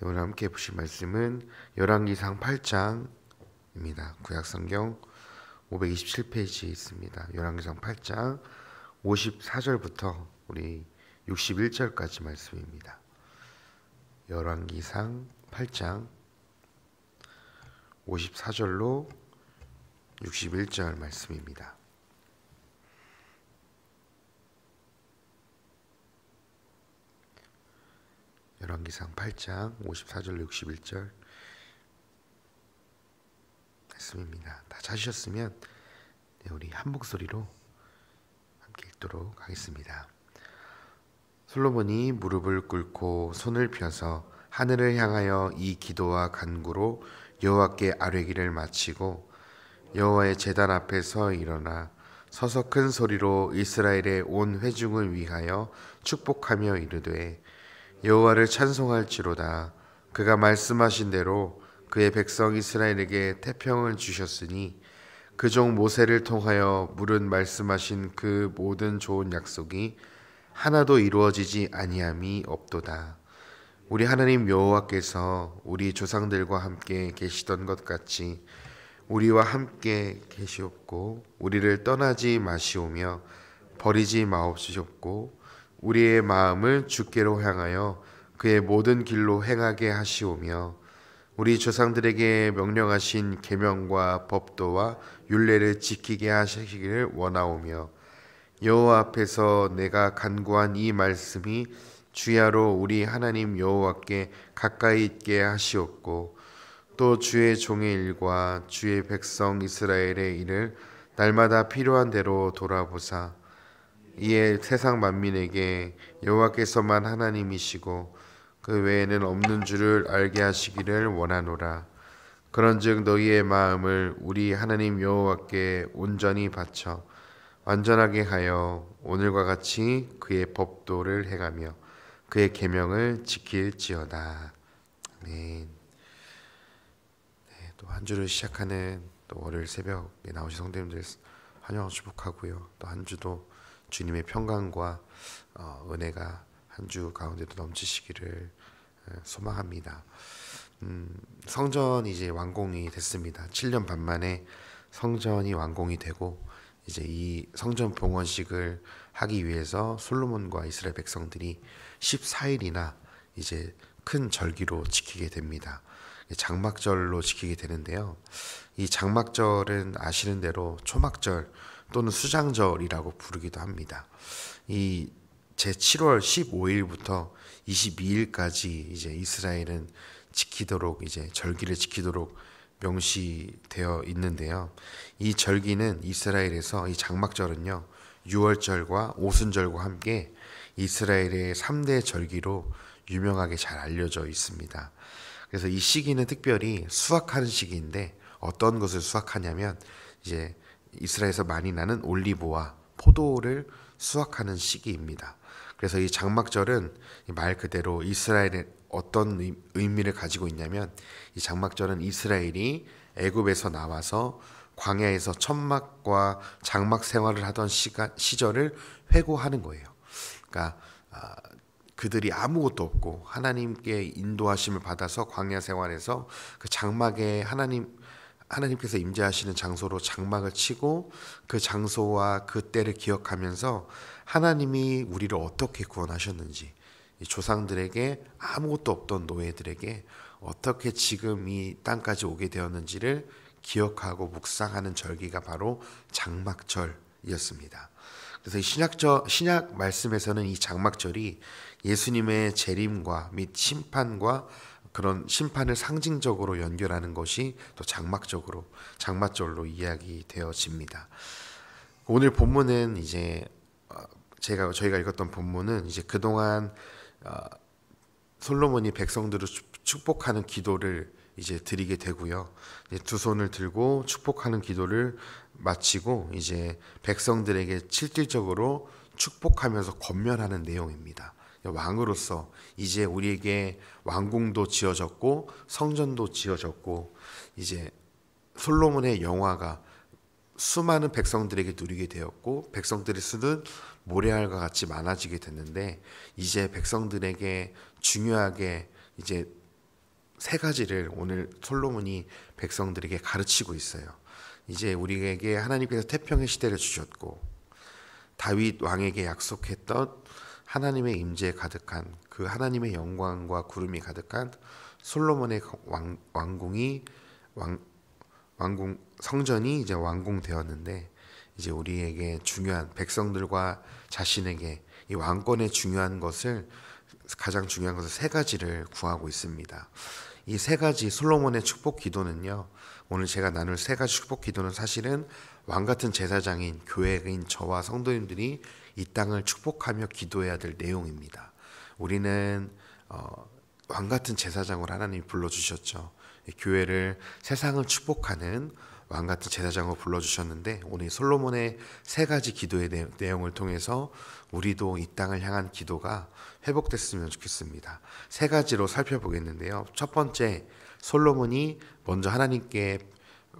네, 오늘 함께 보실 말씀은 열왕기상 8장입니다. 구약성경 527페이지에 있습니다. 열왕기상 8장 54절부터 우리 61절까지 말씀입니다. 열왕기상 8장 54절로 61절 말씀입니다. 열왕기상 8장 54절 61절 말씀입니다. 다 찾으셨으면 우리 한 목소리로 함께 읽도록 하겠습니다. 솔로몬이 무릎을 꿇고 손을 펴서 하늘을 향하여 이 기도와 간구로 여호와께 아뢰기를 마치고 여호와의 제단 앞에서 일어나 서서 큰 소리로 이스라엘의 온 회중을 위하여 축복하며 이르되 여호와를 찬송할지로다. 그가 말씀하신 대로 그의 백성 이스라엘에게 태평을 주셨으니 그 종 모세를 통하여 물은 말씀하신 그 모든 좋은 약속이 하나도 이루어지지 아니함이 없도다. 우리 하나님 여호와께서 우리 조상들과 함께 계시던 것 같이 우리와 함께 계시옵고 우리를 떠나지 마시오며 버리지 마옵시옵고 우리의 마음을 주께로 향하여 그의 모든 길로 행하게 하시오며 우리 조상들에게 명령하신 계명과 법도와 율례를 지키게 하시기를 원하오며 여호와 앞에서 내가 간구한 이 말씀이 주야로 우리 하나님 여호와께 가까이 있게 하시옵고 또 주의 종의 일과 주의 백성 이스라엘의 일을 날마다 필요한 대로 돌아보사 이에 세상 만민에게 여호와께서만 하나님이시고 그 외에는 없는 줄을 알게 하시기를 원하노라. 그런즉 너희의 마음을 우리 하나님 여호와께 온전히 바쳐 완전하게 하여 오늘과 같이 그의 법도를 행하며 그의 계명을 지킬지어다. 아멘. 네, 또 한 주를 시작하는 또 월요일 새벽에 나오신 성도님들 환영하고 축복하고요. 또 한 주도 주님의 평강과 은혜가 한 주 가운데도 넘치시기를 소망합니다. 성전이 이제 완공이 됐습니다. 7년 반 만에 성전이 완공이 되고 이제 이 성전 봉헌식을 하기 위해서 솔로몬과 이스라엘 백성들이 14일이나 이제 큰 절기로 지키게 됩니다. 장막절로 지키게 되는데요. 이 장막절은 아시는 대로 초막절 또는 수장절이라고 부르기도 합니다. 이 제7월 15일부터 22일까지 이제 이스라엘은 지키도록 이제 절기를 지키도록 명시되어 있는데요. 이 절기는 이스라엘에서 이 장막절은요. 유월절과 오순절과 함께 이스라엘의 3대 절기로 유명하게 잘 알려져 있습니다. 그래서 이 시기는 특별히 수확하는 시기인데 어떤 것을 수확하냐면 이제 이스라엘에서 많이 나는 올리브와 포도를 수확하는 시기입니다. 그래서 이 장막절은 말 그대로 이스라엘의 어떤 의미를 가지고 있냐면 이 장막절은 이스라엘이 애굽에서 나와서 광야에서 천막과 장막 생활을 하던 시절을 회고하는 거예요. 그러니까 그들이 아무것도 없고 하나님께 인도하심을 받아서 광야 생활에서 그 장막에 하나님께서 임재하시는 장소로 장막을 치고 그 장소와 그 때를 기억하면서 하나님이 우리를 어떻게 구원하셨는지 조상들에게 아무것도 없던 노예들에게 어떻게 지금 이 땅까지 오게 되었는지를 기억하고 묵상하는 절기가 바로 장막절이었습니다. 그래서 이 신약 말씀에서는 이 장막절이 예수님의 재림과 및 심판과 그런 심판을 상징적으로 연결하는 것이 또 장막절로 이야기되어집니다. 오늘 본문은 이제 저희가 읽었던 본문은 이제 그동안 솔로몬이 백성들을 축복하는 기도를 이제 드리게 되고요. 이제 두 손을 들고 축복하는 기도를 마치고 이제 백성들에게 실질적으로 축복하면서 권면하는 내용입니다. 왕으로서 이제 우리에게 왕궁도 지어졌고 성전도 지어졌고 이제 솔로몬의 영화가 수많은 백성들에게 누리게 되었고 백성들의 수는 모래알과 같이 많아지게 됐는데 이제 백성들에게 중요하게 이제 세 가지를 오늘 솔로몬이 백성들에게 가르치고 있어요. 이제 우리에게 하나님께서 태평의 시대를 주셨고 다윗 왕에게 약속했던 하나님의 임재 가득한 그 하나님의 영광과 구름이 가득한 솔로몬의 왕궁 성전이 이제 완공되었는데, 이제 우리에게 중요한 백성들과 자신에게 이 왕권의 가장 중요한 것을 세 가지를 구하고 있습니다. 이 세 가지 솔로몬의 축복 기도는요, 오늘 제가 나눌 세 가지 축복 기도는 사실은 왕 같은 제사장인 교회인 저와 성도님들이 이 땅을 축복하며 기도해야 될 내용입니다. 우리는 왕 같은 제사장으로 하나님이 불러주셨죠. 교회를 세상을 축복하는 왕 같은 제사장으로 불러주셨는데, 오늘 솔로몬의 세 가지 기도의 내용을 통해서 우리도 이 땅을 향한 기도가 회복됐으면 좋겠습니다. 세 가지로 살펴보겠는데요. 첫 번째, 솔로몬이 먼저 하나님께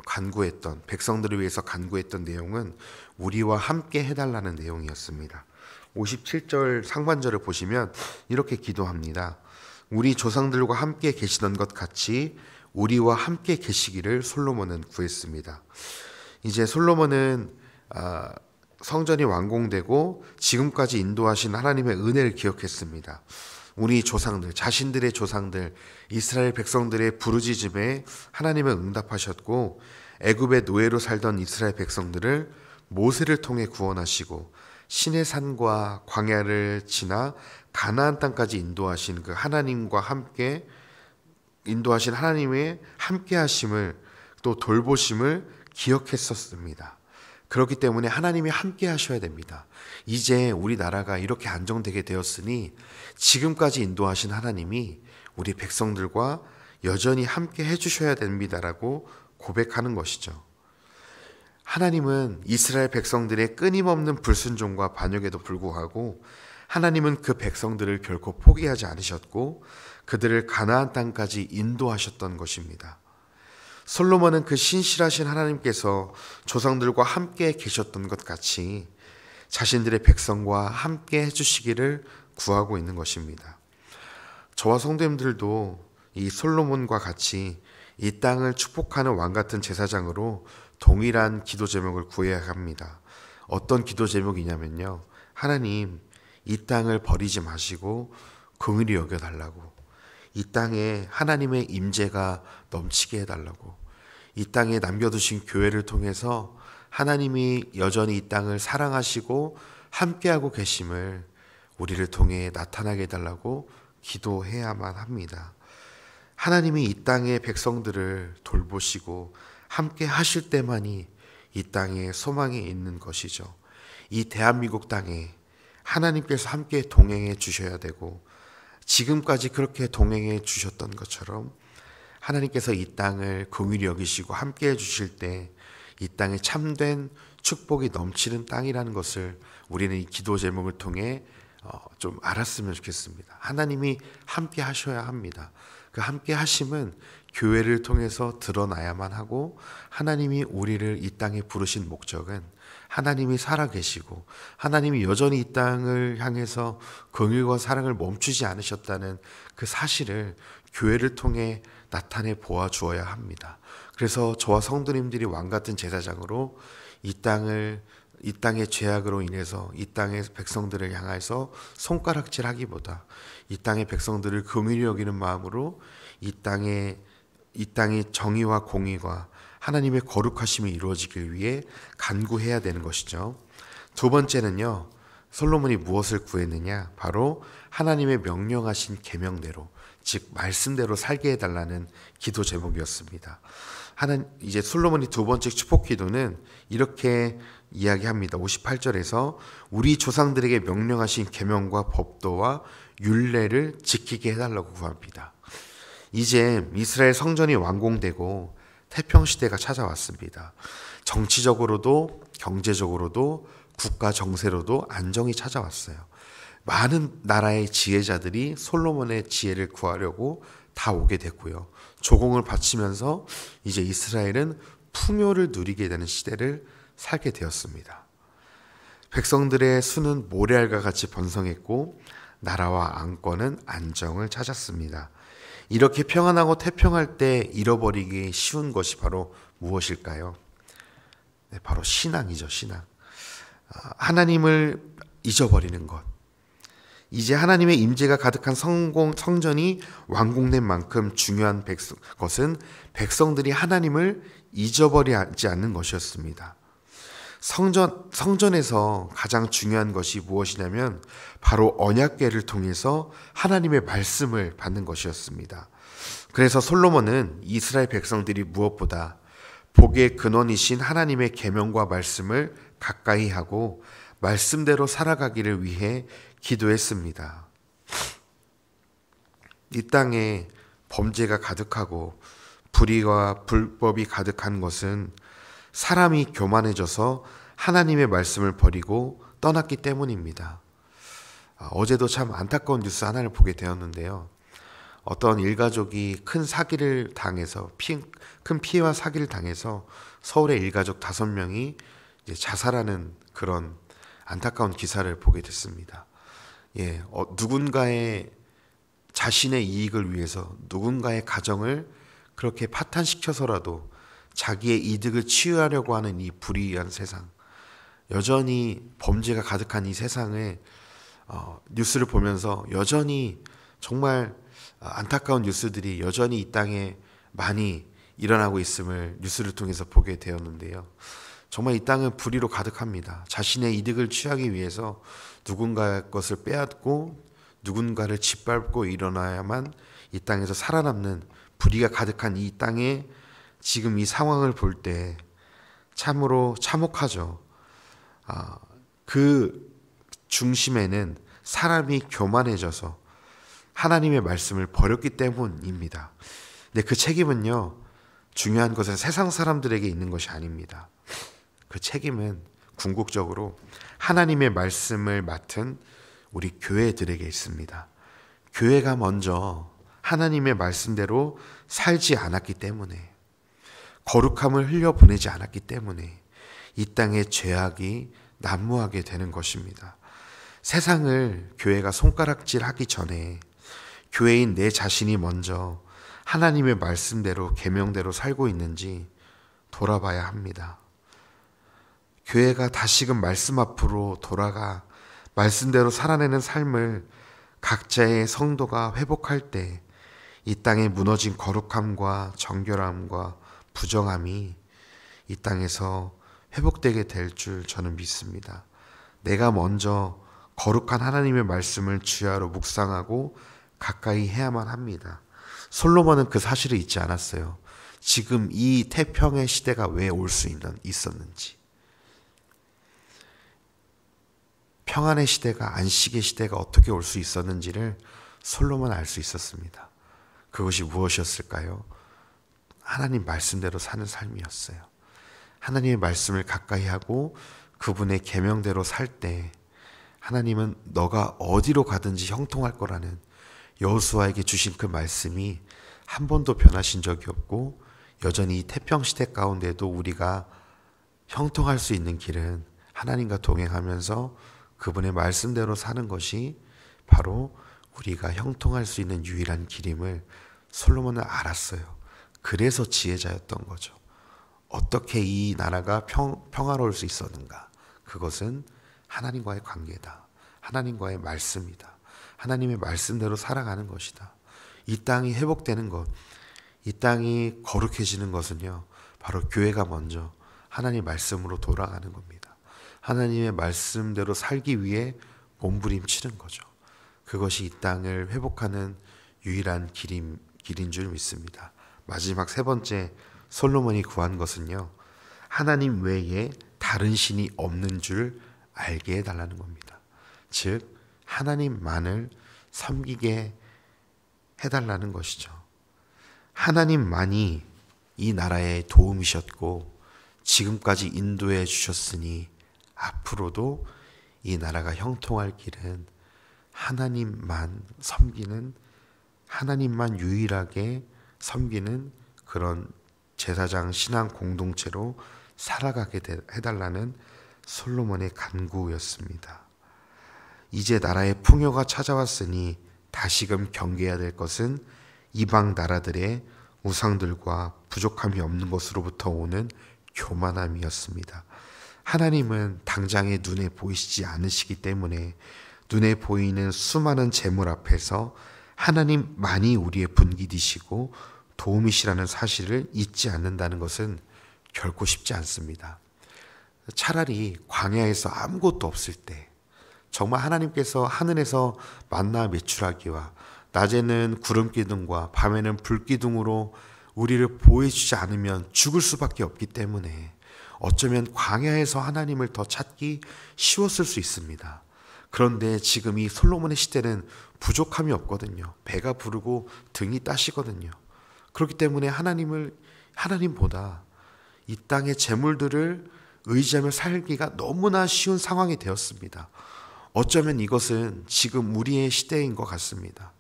간구했던, 백성들을 위해서 간구했던 내용은 우리와 함께 해달라는 내용이었습니다. 57절 상반절을 보시면 이렇게 기도합니다. 우리 조상들과 함께 계시던 것 같이 우리와 함께 계시기를 솔로몬은 구했습니다. 이제 솔로몬은 성전이 완공되고 지금까지 인도하신 하나님의 은혜를 기억했습니다. 우리 조상들, 자신들의 조상들, 이스라엘 백성들의 부르짖음에 하나님은 응답하셨고, 애굽의 노예로 살던 이스라엘 백성들을 모세를 통해 구원하시고 시내 산과 광야를 지나 가나안 땅까지 인도하신 그 하나님과 함께 인도하신 하나님의 함께하심을, 또 돌보심을 기억했었습니다. 그렇기 때문에 하나님이 함께 하셔야 됩니다. 이제 우리나라가 이렇게 안정되게 되었으니 지금까지 인도하신 하나님이 우리 백성들과 여전히 함께 해주셔야 됩니다라고 고백하는 것이죠. 하나님은 이스라엘 백성들의 끊임없는 불순종과 반역에도 불구하고 하나님은 그 백성들을 결코 포기하지 않으셨고 그들을 가나안 땅까지 인도하셨던 것입니다. 솔로몬은 그 신실하신 하나님께서 조상들과 함께 계셨던 것 같이 자신들의 백성과 함께 해주시기를 구하고 있는 것입니다. 저와 성도님들도 이 솔로몬과 같이 이 땅을 축복하는 왕 같은 제사장으로 동일한 기도 제목을 구해야 합니다. 어떤 기도 제목이냐면요, 하나님, 이 땅을 버리지 마시고 긍휼히 여겨달라고, 이 땅에 하나님의 임재가 넘치게 해달라고, 이 땅에 남겨두신 교회를 통해서 하나님이 여전히 이 땅을 사랑하시고 함께하고 계심을 우리를 통해 나타나게 해달라고 기도해야만 합니다. 하나님이 이 땅의 백성들을 돌보시고 함께 하실 때만이 이 땅에 소망이 있는 것이죠. 이 대한민국 땅에 하나님께서 함께 동행해 주셔야 되고, 지금까지 그렇게 동행해 주셨던 것처럼 하나님께서 이 땅을 긍휼히 여기시고 함께 해 주실 때 이 땅에 참된 축복이 넘치는 땅이라는 것을 우리는 이 기도 제목을 통해 좀 알았으면 좋겠습니다. 하나님이 함께 하셔야 합니다. 그 함께 하심은 교회를 통해서 드러나야만 하고, 하나님이 우리를 이 땅에 부르신 목적은 하나님이 살아계시고 하나님이 여전히 이 땅을 향해서 긍휼과 사랑을 멈추지 않으셨다는 그 사실을 교회를 통해 나타내 보아주어야 합니다. 그래서 저와 성도님들이 왕같은 제사장으로 이 땅의 죄악으로 인해서 이 땅의 백성들을 향해서 손가락질하기보다 이 땅의 백성들을 긍휼히 여기는 마음으로 이 땅의 정의와 공의와 하나님의 거룩하심이 이루어지길 위해 간구해야 되는 것이죠. 두 번째는요, 솔로몬이 무엇을 구했느냐? 바로 하나님의 명령하신 계명대로, 즉 말씀대로 살게 해달라는 기도 제목이었습니다. 이제 솔로몬이 두 번째 축복 기도는 이렇게 이야기합니다. 58절에서 우리 조상들에게 명령하신 계명과 법도와 율례를 지키게 해달라고 구합니다. 이제 이스라엘 성전이 완공되고 태평시대가 찾아왔습니다. 정치적으로도 경제적으로도 국가 정세로도 안정이 찾아왔어요. 많은 나라의 지혜자들이 솔로몬의 지혜를 구하려고 다 오게 됐고요. 조공을 바치면서 이제 이스라엘은 풍요를 누리게 되는 시대를 살게 되었습니다. 백성들의 수는 모래알과 같이 번성했고 나라와 안건은 안정을 찾았습니다. 이렇게 평안하고 태평할 때 잃어버리기 쉬운 것이 바로 무엇일까요? 네, 바로 신앙이죠, 신앙. 하나님을 잊어버리는 것. 이제 하나님의 임재가 가득한 성전이 완공된 만큼 중요한 것은 백성들이 하나님을 잊어버리지 않는 것이었습니다. 성전에서 가장 중요한 것이 무엇이냐면 바로 언약궤를 통해서 하나님의 말씀을 받는 것이었습니다. 그래서 솔로몬은 이스라엘 백성들이 무엇보다 복의 근원이신 하나님의 계명과 말씀을 가까이 하고 말씀대로 살아가기를 위해 기도했습니다. 이 땅에 범죄가 가득하고 불의와 불법이 가득한 것은 사람이 교만해져서 하나님의 말씀을 버리고 떠났기 때문입니다. 어제도 참 안타까운 뉴스 하나를 보게 되었는데요. 어떤 일가족이 큰 사기를 당해서 큰 피해와 사기를 당해서 서울의 일가족 5명이 자살하는 그런 안타까운 기사를 보게 됐습니다. 누군가의 자신의 이익을 위해서 누군가의 가정을 그렇게 파탄시켜서라도 자기의 이득을 취하려고 하는 이 불의한 세상, 여전히 범죄가 가득한 이 세상에 뉴스를 보면서 여전히 정말 안타까운 뉴스들이 여전히 이 땅에 많이 일어나고 있음을 뉴스를 통해서 보게 되었는데요. 정말 이 땅은 불의로 가득합니다. 자신의 이득을 취하기 위해서 누군가의 것을 빼앗고 누군가를 짓밟고 일어나야만 이 땅에서 살아남는 불의가 가득한 이 땅에 지금 이 상황을 볼 때 참으로 참혹하죠. 그 중심에는 사람이 교만해져서 하나님의 말씀을 버렸기 때문입니다. 근데 그 책임은요, 중요한 것은 세상 사람들에게 있는 것이 아닙니다. 그 책임은 궁극적으로 하나님의 말씀을 맡은 우리 교회들에게 있습니다. 교회가 먼저 하나님의 말씀대로 살지 않았기 때문에, 거룩함을 흘려보내지 않았기 때문에 이 땅의 죄악이 난무하게 되는 것입니다. 세상을 교회가 손가락질하기 전에 교회인 내 자신이 먼저 하나님의 말씀대로 계명대로 살고 있는지 돌아봐야 합니다. 교회가 다시금 말씀 앞으로 돌아가 말씀대로 살아내는 삶을 각자의 성도가 회복할 때 이 땅에 무너진 거룩함과 정결함과 부정함이 이 땅에서 회복되게 될 줄 저는 믿습니다. 내가 먼저 거룩한 하나님의 말씀을 주야로 묵상하고 가까이 해야만 합니다. 솔로몬은 그 사실을 잊지 않았어요. 지금 이 태평의 시대가 왜 올 수 있었는지, 평안의 시대가, 안식의 시대가 어떻게 올 수 있었는지를 솔로몬은 알 수 있었습니다. 그것이 무엇이었을까요? 하나님 말씀대로 사는 삶이었어요. 하나님의 말씀을 가까이 하고 그분의 계명대로 살 때 하나님은 너가 어디로 가든지 형통할 거라는 여호수아에게 주신 그 말씀이 한 번도 변하신 적이 없고, 여전히 이 태평시대 가운데도 우리가 형통할 수 있는 길은 하나님과 동행하면서 그분의 말씀대로 사는 것이 바로 우리가 형통할 수 있는 유일한 길임을 솔로몬은 알았어요. 그래서 지혜자였던 거죠. 어떻게 이 나라가 평화로울 수 있었는가? 그것은 하나님과의 관계다. 하나님과의 말씀이다. 하나님의 말씀대로 살아가는 것이다. 이 땅이 회복되는 것, 이 땅이 거룩해지는 것은요, 바로 교회가 먼저 하나님 말씀으로 돌아가는 겁니다. 하나님의 말씀대로 살기 위해 몸부림치는 거죠. 그것이 이 땅을 회복하는 유일한 길인 줄 믿습니다. 마지막 3번째 솔로몬이 구한 것은요, 하나님 외에 다른 신이 없는 줄 알게 해달라는 겁니다. 즉 하나님만을 섬기게 해달라는 것이죠. 하나님만이 이 나라의 도움이셨고 지금까지 인도해 주셨으니 앞으로도 이 나라가 형통할 길은 하나님만 섬기는, 하나님만 유일하게 섬기는 그런 제사장 신앙 공동체로 살아가게 해달라는 솔로몬의 간구였습니다. 이제 나라의 풍요가 찾아왔으니 다시금 경계해야 될 것은 이방 나라들의 우상들과 부족함이 없는 것으로부터 오는 교만함이었습니다. 하나님은 당장의 눈에 보이시지 않으시기 때문에 눈에 보이는 수많은 재물 앞에서 하나님만이 우리의 분기디시고 도움이시라는 사실을 잊지 않는다는 것은 결코 쉽지 않습니다. 차라리 광야에서 아무것도 없을 때 정말 하나님께서 하늘에서 만나 매출하기와 낮에는 구름 기둥과 밤에는 불 기둥으로 우리를 보여주지 않으면 죽을 수밖에 없기 때문에 어쩌면 광야에서 하나님을 더 찾기 쉬웠을 수 있습니다. 그런데 지금 이 솔로몬의 시대는 부족함이 없거든요. 배가 부르고 등이 따시거든요. 그렇기 때문에 하나님보다 이 땅의 재물들을 의지하며 살기가 너무나 쉬운 상황이 되었습니다. 어쩌면 이것은 지금 우리의 시대인 것 같습니다.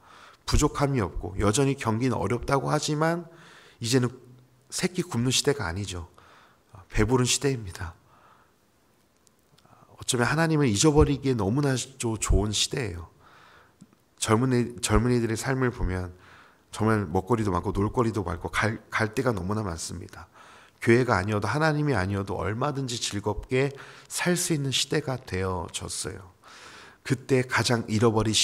부족함이 없고 여전히 경기는 어렵다고 하지만 이제는 새끼 굶는 시대가 아니죠. 배부른 시대입니다. 어쩌면 하나님을 잊어버리기에 너무나 좋은 시대예요. 젊은이들의 삶을 보면 정말 먹거리도 많고 놀거리도 많고 갈 데가 너무나 많습니다. 교회가 아니어도 하나님이 아니어도 얼마든지 즐겁게 살 수 있는 시대가 되어졌어요. 그때 가장 잃어버리기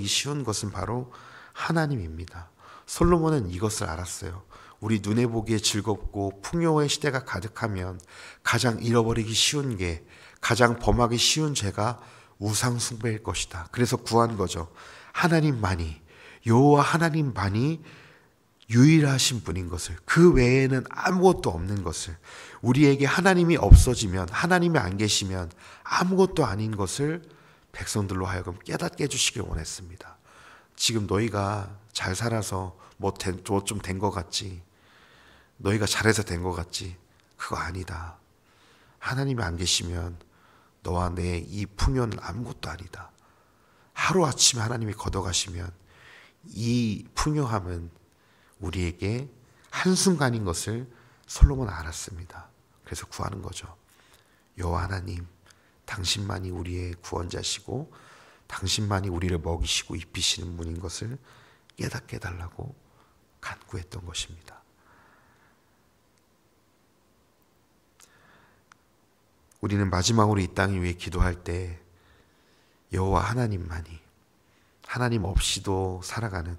쉬운 것은 바로 하나님입니다. 솔로몬은 이것을 알았어요. 우리 눈에 보기에 즐겁고 풍요의 시대가 가득하면 가장 잃어버리기 쉬운 게, 가장 범하기 쉬운 죄가 우상 숭배일 것이다. 그래서 구한 거죠. 하나님만이, 여호와 하나님만이 유일하신 분인 것을, 그 외에는 아무것도 없는 것을, 우리에게 하나님이 없어지면, 하나님이 안 계시면 아무것도 아닌 것을 백성들로 하여금 깨닫게 해주시길 원했습니다. 지금 너희가 잘 살아서 뭐 좀 된 것 같지, 너희가 잘해서 된 것 같지, 그거 아니다. 하나님이 안 계시면 너와 내 이 풍요는 아무것도 아니다. 하루아침에 하나님이 걷어가시면 이 풍요함은 우리에게 한순간인 것을 솔로몬은 알았습니다. 그래서 구하는 거죠. 여호와 하나님, 당신만이 우리의 구원자시고 당신만이 우리를 먹이시고 입히시는 분인 것을 깨닫게 해달라고 간구했던 것입니다. 우리는 마지막으로 이 땅을 위해 기도할 때 여호와 하나님만이, 하나님 없이도 살아가는,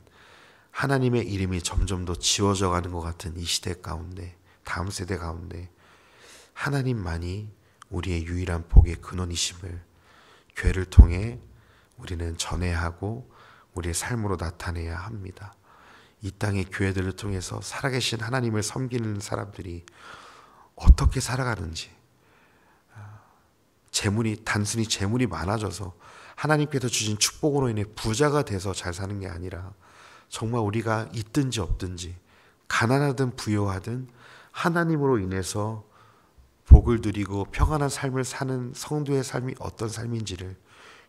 하나님의 이름이 점점 더 지워져 가는 것 같은 이 시대 가운데, 다음 세대 가운데 하나님만이 우리의 유일한 복의 근원이심을 교회를 통해 우리는 전해야 하고 우리의 삶으로 나타내야 합니다. 이 땅의 교회들을 통해서 살아계신 하나님을 섬기는 사람들이 어떻게 살아가는지, 단순히 재물이 많아져서 하나님께서 주신 축복으로 인해 부자가 돼서 잘 사는 게 아니라 정말 우리가 있든지 없든지, 가난하든 부유하든 하나님으로 인해서 복을 누리고 평안한 삶을 사는 성도의 삶이 어떤 삶인지를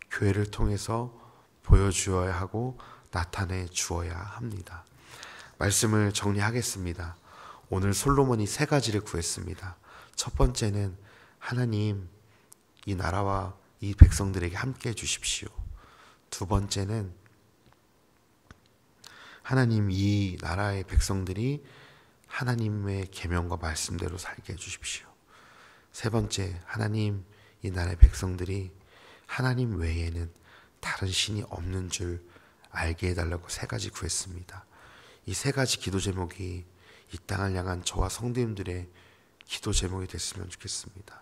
교회를 통해서 보여주어야 하고 나타내 주어야 합니다. 말씀을 정리하겠습니다. 오늘 솔로몬이 3가지를 구했습니다. 첫 번째는 하나님, 이 나라와 이 백성들에게 함께 해주십시오. 두 번째는 하나님, 이 나라의 백성들이 하나님의 계명과 말씀대로 살게 해주십시오. 세 번째, 하나님, 이 나라의 백성들이 하나님 외에는 다른 신이 없는 줄 알게 해달라고 3가지 구했습니다. 이 3가지 기도 제목이 이 땅을 향한 저와 성도님들의 기도 제목이 됐으면 좋겠습니다.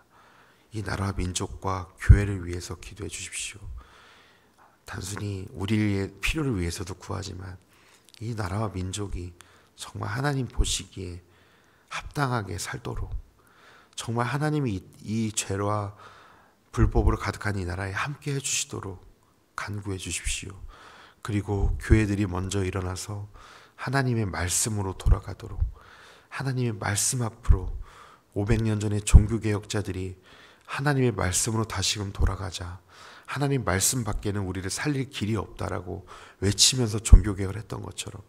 이 나라와 민족과 교회를 위해서 기도해 주십시오. 단순히 우리의 필요를 위해서도 구하지만 이 나라와 민족이 정말 하나님 보시기에 합당하게 살도록, 정말 하나님이 이 죄와 불법으로 가득한 이 나라에 함께 해주시도록 간구해 주십시오. 그리고 교회들이 먼저 일어나서 하나님의 말씀으로 돌아가도록, 하나님의 말씀 앞으로 500년 전에 종교개혁자들이 하나님의 말씀으로 다시금 돌아가자, 하나님 말씀 밖에는 우리를 살릴 길이 없다라고 외치면서 종교개혁을 했던 것처럼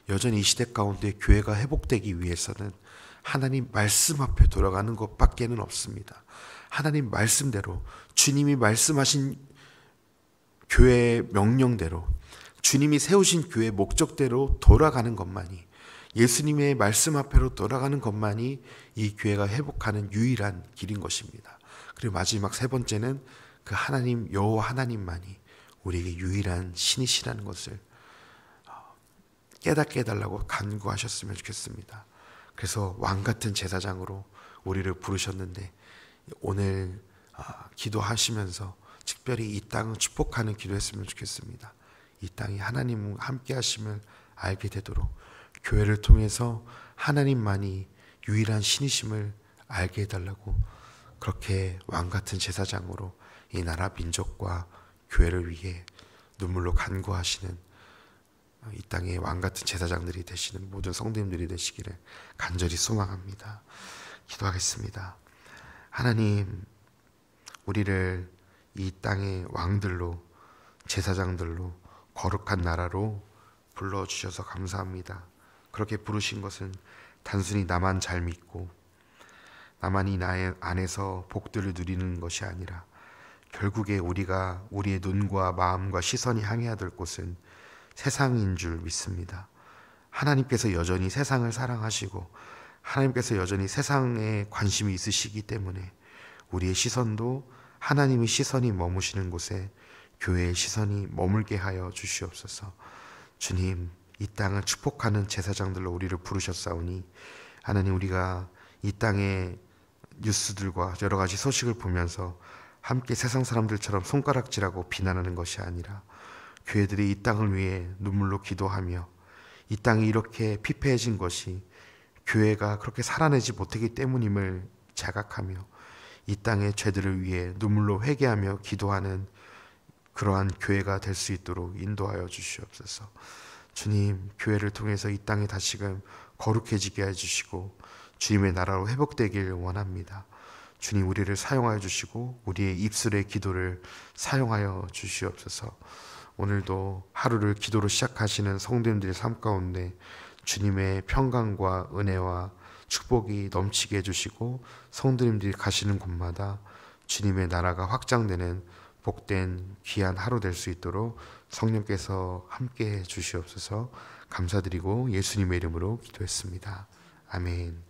여전히 이 시대 가운데 교회가 회복되기 위해서는 하나님 말씀 앞에 돌아가는 것밖에는 없습니다. 하나님 말씀대로, 주님이 말씀하신 교회의 명령대로 주님이 세우신 교회 목적대로 돌아가는 것만이, 예수님의 말씀 앞으로 돌아가는 것만이 이 교회가 회복하는 유일한 길인 것입니다. 그리고 마지막 세 번째는 그 하나님, 여호와 하나님만이 우리에게 유일한 신이시라는 것을 깨닫게 해달라고 간구하셨으면 좋겠습니다. 그래서 왕같은 제사장으로 우리를 부르셨는데, 오늘 기도하시면서 특별히 이 땅을 축복하는 기도했으면 좋겠습니다. 이 땅이 하나님 함께 하심을 알게 되도록, 교회를 통해서 하나님만이 유일한 신이심을 알게 해달라고, 그렇게 왕같은 제사장으로 이 나라 민족과 교회를 위해 눈물로 간구하시는 이 땅의 왕같은 제사장들이 되시는 모든 성도님들이 되시기를 간절히 소망합니다. 기도하겠습니다. 하나님, 우리를 이 땅의 왕들로, 제사장들로, 거룩한 나라로 불러주셔서 감사합니다. 그렇게 부르신 것은 단순히 나만 잘 믿고 나만이 나의 안에서 복들을 누리는 것이 아니라, 결국에 우리가 우리의 눈과 마음과 시선이 향해야 될 곳은 세상인 줄 믿습니다. 하나님께서 여전히 세상을 사랑하시고 하나님께서 여전히 세상에 관심이 있으시기 때문에 우리의 시선도 하나님의 시선이 머무시는 곳에 교회의 시선이 머물게 하여 주시옵소서. 주님, 이 땅을 축복하는 제사장들로 우리를 부르셨사오니, 하나님, 우리가 이 땅의 뉴스들과 여러 가지 소식을 보면서 함께 세상 사람들처럼 손가락질하고 비난하는 것이 아니라, 교회들이 이 땅을 위해 눈물로 기도하며, 이 땅이 이렇게 피폐해진 것이 교회가 그렇게 살아내지 못하기 때문임을 자각하며, 이 땅의 죄들을 위해 눈물로 회개하며 기도하는 그러한 교회가 될 수 있도록 인도하여 주시옵소서. 주님, 교회를 통해서 이 땅이 다시금 거룩해지게 해주시고 주님의 나라로 회복되길 원합니다. 주님, 우리를 사용하여 주시고 우리의 입술의 기도를 사용하여 주시옵소서. 오늘도 하루를 기도로 시작하시는 성도님들의 삶 가운데 주님의 평강과 은혜와 축복이 넘치게 해주시고, 성도님들이 가시는 곳마다 주님의 나라가 확장되는 복된 귀한 하루 될 수 있도록 성령께서 함께해 주시옵소서. 감사드리고 예수님의 이름으로 기도했습니다. 아멘.